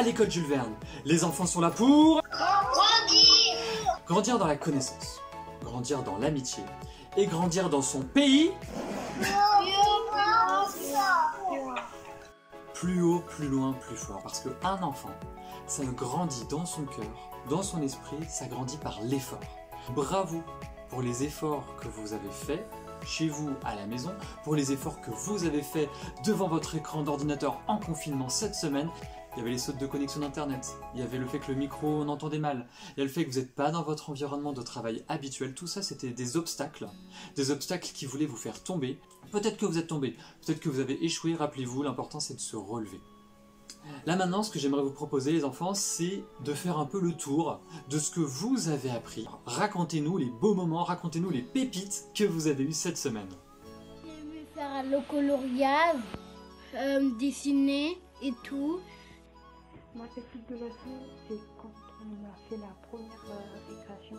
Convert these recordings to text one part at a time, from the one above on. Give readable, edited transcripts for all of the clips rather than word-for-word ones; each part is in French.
à l'école Jules Verne. Les enfants sont là pour Grandir. Grandir dans la connaissance, grandir dans l'amitié et grandir dans son pays. Plus haut, plus loin, plus fort. Parce qu'un enfant, ça grandit dans son cœur, dans son esprit, ça grandit par l'effort. Bravo pour les efforts que vous avez faits chez vous à la maison, pour les efforts que vous avez faits devant votre écran d'ordinateur en confinement cette semaine. Il y avait les sautes de connexion d'internet, il y avait le fait que le micro on entendait mal, il y a le fait que vous n'êtes pas dans votre environnement de travail habituel. Tout ça c'était des obstacles qui voulaient vous faire tomber. Peut-être que vous êtes tombé, peut-être que vous avez échoué, rappelez-vous, l'important c'est de se relever. Là maintenant, ce que j'aimerais vous proposer les enfants, c'est de faire un peu le tour de ce que vous avez appris. Racontez-nous les beaux moments, racontez-nous les pépites que vous avez eues cette semaine. J'ai aimé faire le coloriage, dessiner et tout. Ma pépite de leçon, c'est quand on a fait la première récréation.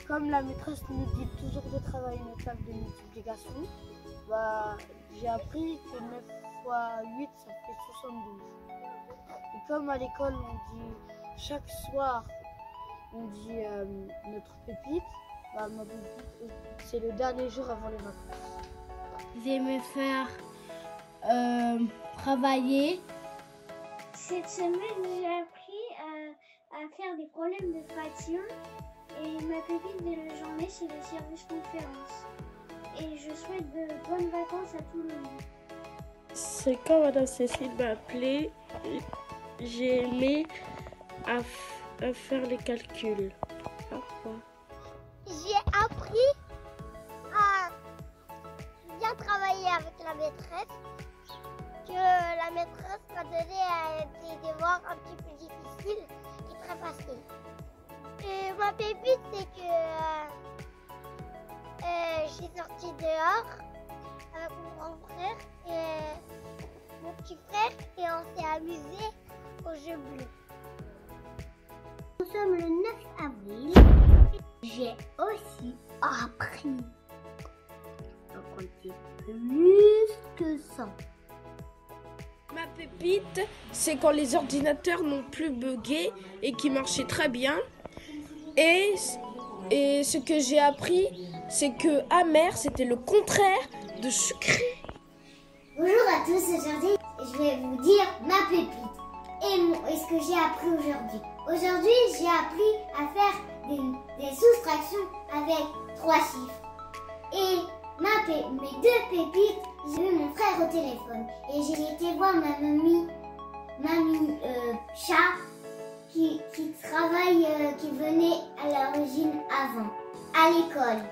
Comme la maîtresse nous dit toujours de travailler une table de multiplication, j'ai appris que 9 fois 8 ça fait 72. Et comme à l'école on dit chaque soir on dit notre pépite, ma pépite c'est le dernier jour avant les vacances. J'ai aimé faire travailler. Cette semaine, j'ai appris à faire des problèmes de fraction et ma pépite de la journée, c'est le service conférence. Et je souhaite de bonnes vacances à tout le monde. C'est quand Madame Cécile m'a appelé, j'ai aimé à faire les calculs. J'ai appris à bien travailler avec la maîtresse. Que la maîtresse m'a donné des devoirs un petit peu difficiles et très faciles. Et ma pépite, c'est que j'ai sorti dehors avec mon grand frère et mon petit frère et on s'est amusé au jeu bleu. Nous sommes le 9 avril. J'ai aussi appris à compter plus que 100. Ma pépite, c'est quand les ordinateurs n'ont plus bugué et qui marchaient très bien. Et ce que j'ai appris, c'est que amer, c'était le contraire de sucré. Bonjour à tous, aujourd'hui je vais vous dire ma pépite et ce que j'ai appris aujourd'hui. Aujourd'hui j'ai appris à faire des soustractions avec 3 chiffres. Et mes 2 pépites, j'ai eu mon frère au téléphone et j'ai été voir ma mamie chat qui travaille, qui venait à l'origine avant, à l'école.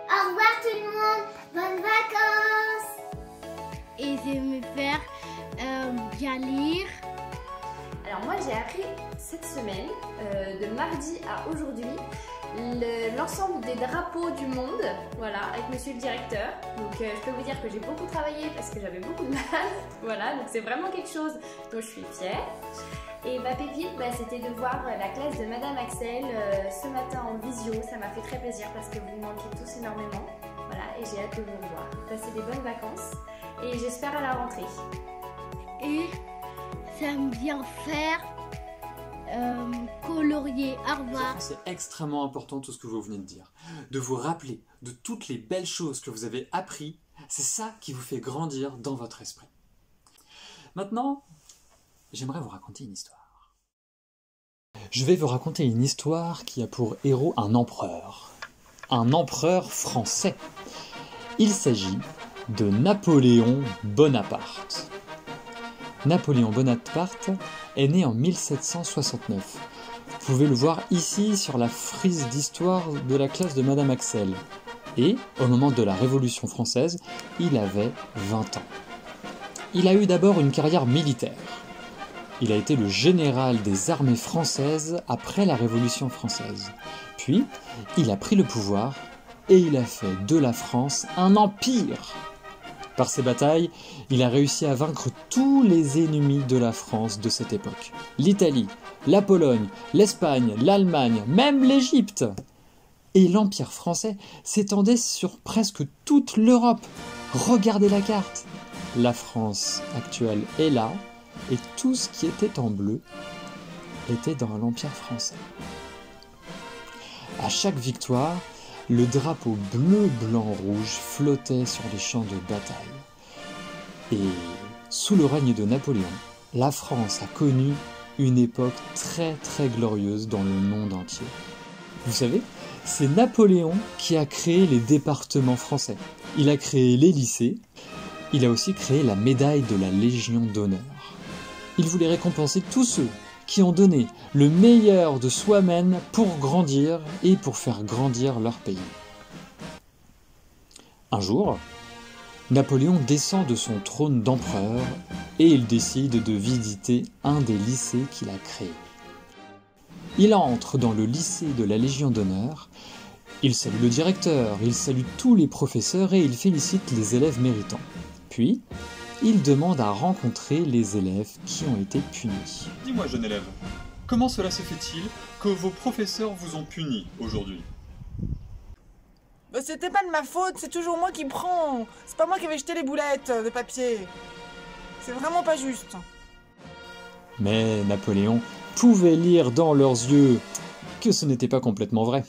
Au revoir tout le monde, bonnes vacances. Et j'ai aimé faire bien lire. Alors moi j'ai appris cette semaine, de mardi à aujourd'hui, l'ensemble des drapeaux du monde, voilà, avec monsieur le directeur. Donc je peux vous dire que j'ai beaucoup travaillé parce que j'avais beaucoup de mal, voilà, donc c'est vraiment quelque chose dont je suis fière. Et ma pépite, c'était de voir la classe de Madame Axel ce matin en visio, ça m'a fait très plaisir parce que vous me manquez tous énormément, voilà, et j'ai hâte de vous revoir. Passez des bonnes vacances et j'espère à la rentrée. Et j'aime bien faire colorier. Au revoir. C'est extrêmement important tout ce que vous venez de dire. De vous rappeler de toutes les belles choses que vous avez apprises. C'est ça qui vous fait grandir dans votre esprit. Maintenant, j'aimerais vous raconter une histoire. Je vais vous raconter une histoire qui a pour héros un empereur français. Il s'agit de Napoléon Bonaparte. Napoléon Bonaparte est né en 1769. Vous pouvez le voir ici sur la frise d'histoire de la classe de Madame Axel. Et, au moment de la Révolution française, il avait 20 ans. Il a eu d'abord une carrière militaire. Il a été le général des armées françaises après la Révolution française. Puis, il a pris le pouvoir et il a fait de la France un empire. Par ses batailles, il a réussi à vaincre tous les ennemis de la France de cette époque. L'Italie, la Pologne, l'Espagne, l'Allemagne, même l'Égypte. Et l'Empire français s'étendait sur presque toute l'Europe. Regardez la carte. La France actuelle est là, et tout ce qui était en bleu était dans l'Empire français. À chaque victoire, le drapeau bleu, blanc, rouge flottait sur les champs de bataille. Et sous le règne de Napoléon, la France a connu une époque très très glorieuse dans le monde entier. Vous savez, c'est Napoléon qui a créé les départements français. Il a créé les lycées, il a aussi créé la médaille de la Légion d'honneur. Il voulait récompenser tous ceux qui ont donné le meilleur de soi-même pour grandir et pour faire grandir leur pays. Un jour, Napoléon descend de son trône d'empereur et il décide de visiter un des lycées qu'il a créé. Il entre dans le lycée de la Légion d'honneur, il salue le directeur, il salue tous les professeurs et il félicite les élèves méritants. Puis, il demande à rencontrer les élèves qui ont été punis. Dis-moi, jeune élève, comment cela se fait-il que vos professeurs vous ont puni aujourd'hui ? Bah, c'était pas de ma faute, c'est toujours moi qui prends. C'est pas moi qui avais jeté les boulettes de papier. C'est vraiment pas juste. Mais Napoléon pouvait lire dans leurs yeux que ce n'était pas complètement vrai.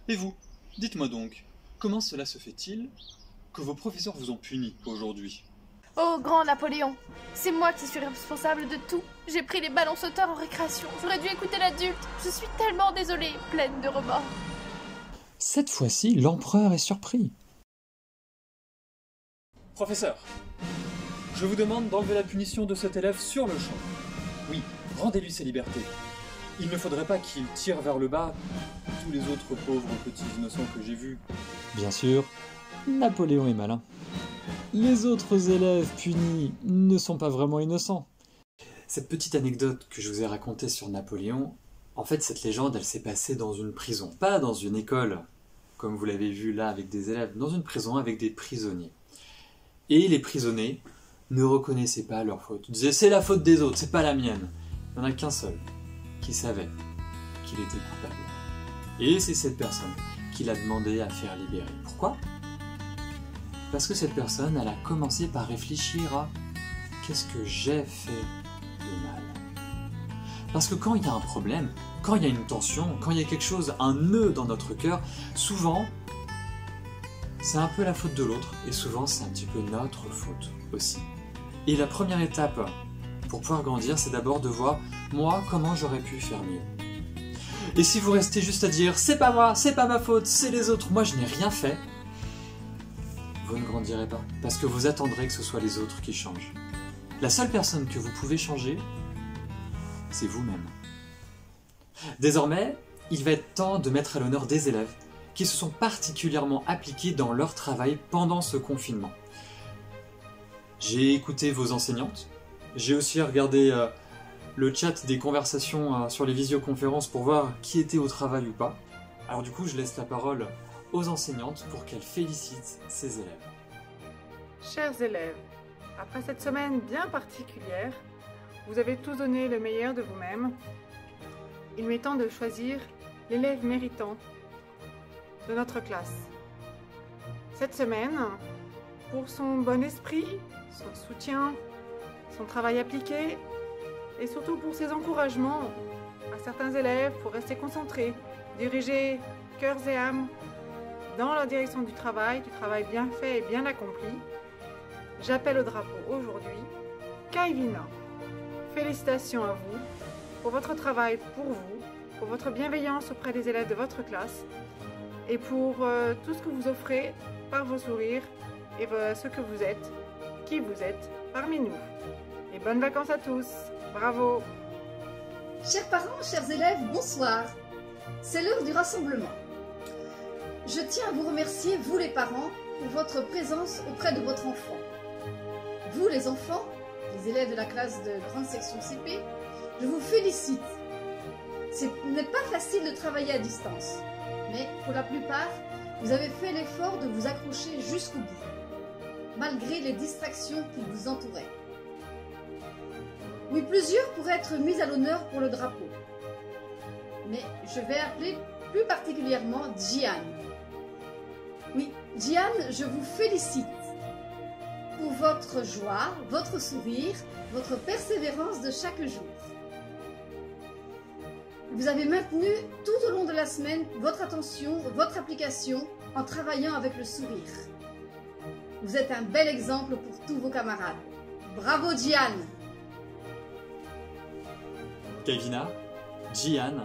Et vous, dites-moi donc, comment cela se fait-il que vos professeurs vous ont puni aujourd'hui ? Oh, grand Napoléon, c'est moi qui suis responsable de tout. J'ai pris les ballons sauteurs en récréation. J'aurais dû écouter l'adulte. Je suis tellement désolée, pleine de remords. Cette fois-ci, l'empereur est surpris. Professeur, je vous demande d'enlever la punition de cet élève sur le champ. Oui, rendez-lui ses libertés. Il ne faudrait pas qu'il tire vers le bas tous les autres pauvres petits innocents que j'ai vus. Bien sûr, Napoléon est malin. Les autres élèves punis ne sont pas vraiment innocents. Cette petite anecdote que je vous ai racontée sur Napoléon, en fait cette légende elle s'est passée dans une prison, pas dans une école, comme vous l'avez vu là avec des élèves, dans une prison avec des prisonniers. Et les prisonniers ne reconnaissaient pas leur faute. Ils disaient c'est la faute des autres, c'est pas la mienne. Il n'y en a qu'un seul qui savait qu'il était coupable. Et c'est cette personne qui l'a demandé à faire libérer. Pourquoi ? Parce que cette personne, elle a commencé par réfléchir à qu'est-ce que j'ai fait de mal. Parce que quand il y a un problème, quand il y a une tension, quand il y a quelque chose, un nœud dans notre cœur, souvent, c'est un peu la faute de l'autre, et souvent c'est un petit peu notre faute aussi. Et la première étape pour pouvoir grandir, c'est d'abord de voir, moi, comment j'aurais pu faire mieux. Et si vous restez juste à dire, c'est pas moi, c'est pas ma faute, c'est les autres, moi je n'ai rien fait, vous ne grandirez pas, parce que vous attendrez que ce soit les autres qui changent. La seule personne que vous pouvez changer, c'est vous-même. Désormais, il va être temps de mettre à l'honneur des élèves qui se sont particulièrement appliqués dans leur travail pendant ce confinement. J'ai écouté vos enseignantes, j'ai aussi regardé le chat des conversations sur les visioconférences pour voir qui était au travail ou pas. Alors du coup, je laisse la parole aux enseignantes pour qu'elles félicitent ces élèves. Chers élèves, après cette semaine bien particulière, vous avez tous donné le meilleur de vous-même. Il m'est temps de choisir l'élève méritant de notre classe. Cette semaine, pour son bon esprit, son soutien, son travail appliqué et surtout pour ses encouragements à certains élèves pour rester concentrés, diriger cœurs et âmes dans la direction du travail bien fait et bien accompli, j'appelle au drapeau aujourd'hui Kaivina. Félicitations à vous pour votre travail pour vous, pour votre bienveillance auprès des élèves de votre classe et pour tout ce que vous offrez par vos sourires et ce que vous êtes, qui vous êtes parmi nous. Et bonnes vacances à tous. Bravo. Chers parents, chers élèves, bonsoir. C'est l'heure du rassemblement. Je tiens à vous remercier, vous les parents, pour votre présence auprès de votre enfant. Vous les enfants, les élèves de la classe de grande section CP, je vous félicite. Ce n'est pas facile de travailler à distance, mais pour la plupart, vous avez fait l'effort de vous accrocher jusqu'au bout, malgré les distractions qui vous entouraient. Oui, plusieurs pourraient être mis à l'honneur pour le drapeau, mais je vais appeler plus particulièrement Jian. Oui, Jian, je vous félicite pour pour votre joie, votre sourire, votre persévérance de chaque jour. Vous avez maintenu tout au long de la semaine votre attention, votre application en travaillant avec le sourire. Vous êtes un bel exemple pour tous vos camarades. Bravo Gian! Kevina, Gian,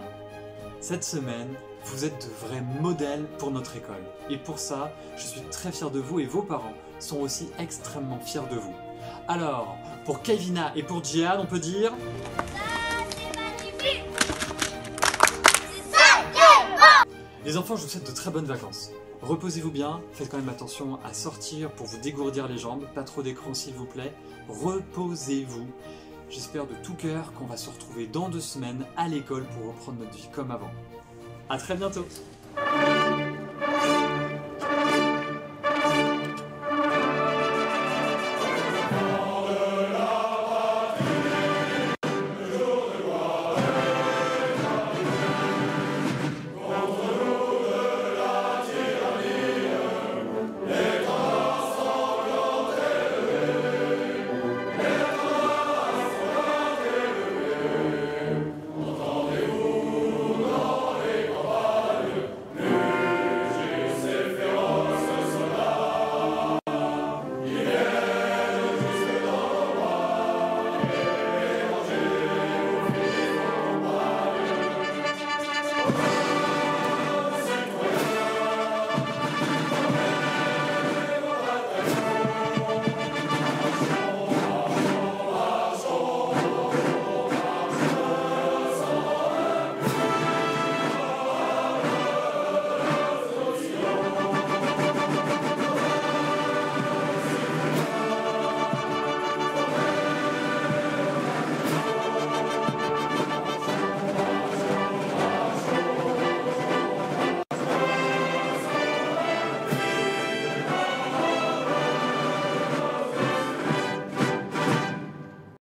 cette semaine, vous êtes de vrais modèles pour notre école. Et pour ça, je suis très fier de vous et vos parents sont aussi extrêmement fiers de vous. Alors, pour Kevina et pour Gian, on peut dire... Les enfants, je vous souhaite de très bonnes vacances. Reposez-vous bien, faites quand même attention à sortir pour vous dégourdir les jambes, pas trop d'écran s'il vous plaît. Reposez-vous. J'espère de tout cœur qu'on va se retrouver dans 2 semaines à l'école pour reprendre notre vie comme avant. À très bientôt!